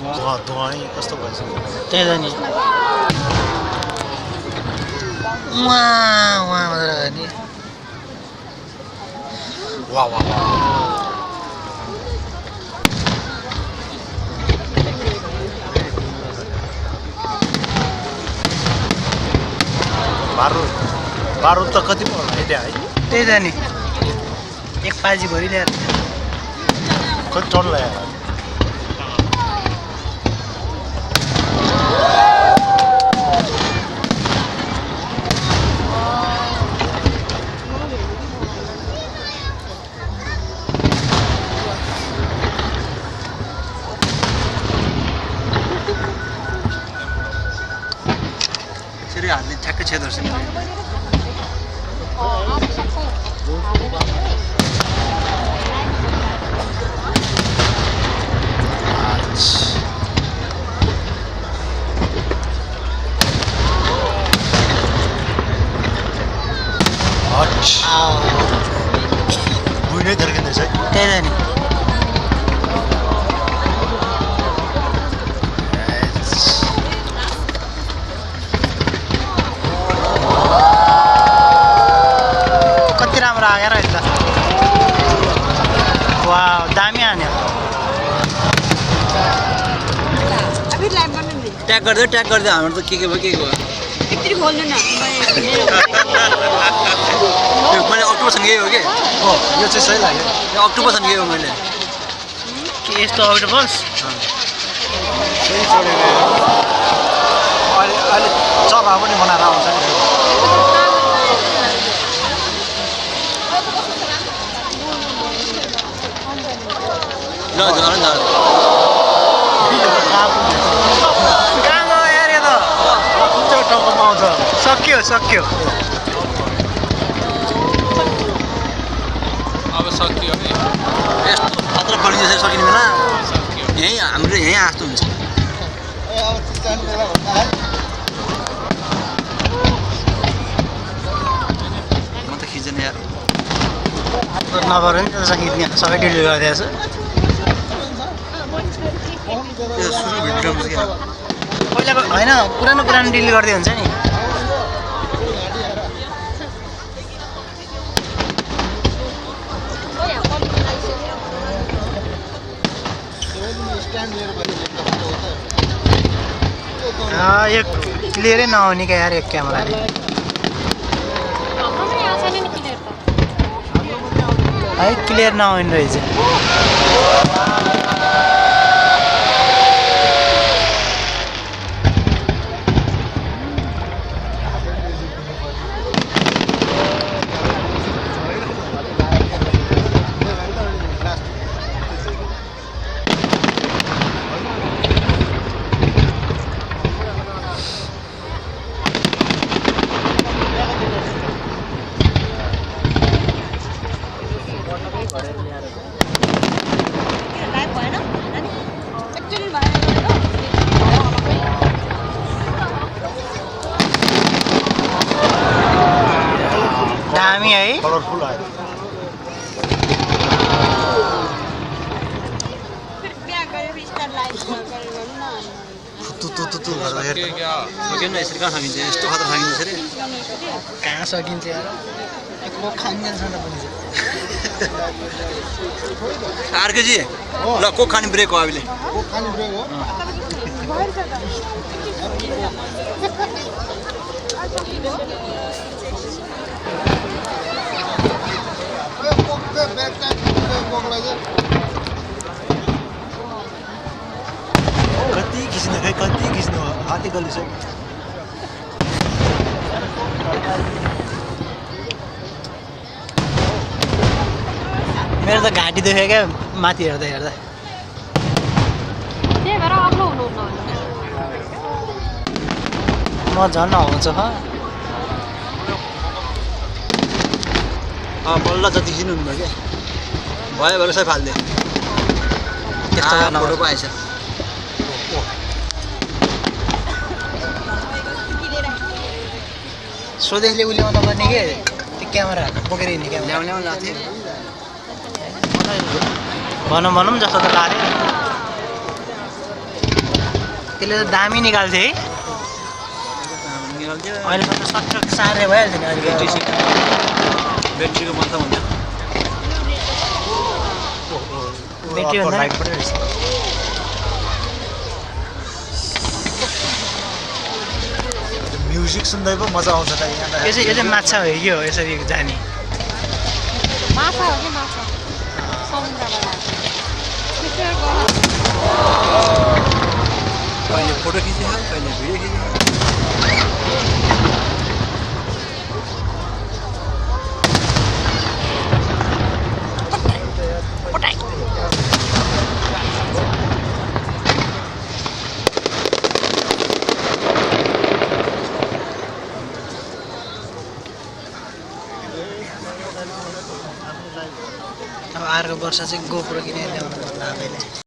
धुवा कस्तो भएछ त्यही त नि वाह वाह नि वाह वाह बारुद त कति पो होला त्यहाँ है त्यही त नि एक पाजी भरि ल्याएर कति टन ल्याएर यसरी हातले ठ्याक्कै छेदर्छ नि भुइँ नै धर्किँदैछ है त्यही त नि कति राम्रो आयो र यता वाह दामी हान्यो ट्याग गर्दै हाम्रो त के भयो भयो मैले अक्टोबरसँग गएको हो कि यो चाहिँ सही लाग्यो अक्टोबरसँग गएको मैले के यस्तो अक्टोबस सही चढेको अहिले चरा पनि बनाएर आउँछ नि ल झर न कहाँ गयो यार यो त कुन चाहिँ ठाउँमा आउँछ सक्यो अब सकियो नि यस्तो खतरा पढिन्छ सकिने बेला यहीँ हाम्रो यहीँ आस्तो हुन्छ म त खिच्दैन यार नगर नि त्यसो खिच्ने सबै डिलिट गरिदिएछ त्यो सुरु भिडियो पहिलाको होइन पुरानो डिलिट गर्दै हुन्छ नि यो क्लियरै नआउने क्या यार एक क्यामेराले है क्लियर नआउने रहेछ दामी है कलरफुल आयो तुतु गरेर सकिएन यसरी कहाँ सकिन्छ यस्तो खतरा सकिन्छ अरे कहाँ सकिन्छ यार अर्कोजी ल को खाने ब्रेक हो अहिले कति खिच्नु हाती गलिस मेरो त घाँटी दुख्यो क्या माथि हेर्दा म झन् आउँछु बल्ल जति खिच्नु हुनुभयो क्या भयो सबै फाल्दियो त्यस्तो गर्न फोटो पो आएछ स्वदेशले उल्याउनु पर्ने के त्यो क्यामेरा बोकेर हिँड्ने क्यामेरा ल्याउनु लाग्थ्यो भनौँ जस्तो त लाग्यो त्यसले त दामी निकाल्थ्यो है निकाल्थ्यो अहिले त सट्टक सारे भइहाल्छ नि अहिले ब्याट्रीको मात्रा भन्दा ब्याट्री भन्दा लाइट पनि रहेछ म्युजिक सुन्दै पो मजा आउँछ त यहाँ यो चाहिँ माछा हो कि हो यसरी जाने माछा हो कि माछा समुद्रबाट कहिले फोटो खिचेको कहिले भिडियो खिचेको अब अर्को वर्ष चाहिँ गोप्रो किनेर ल्याउनु भन्दा आफैले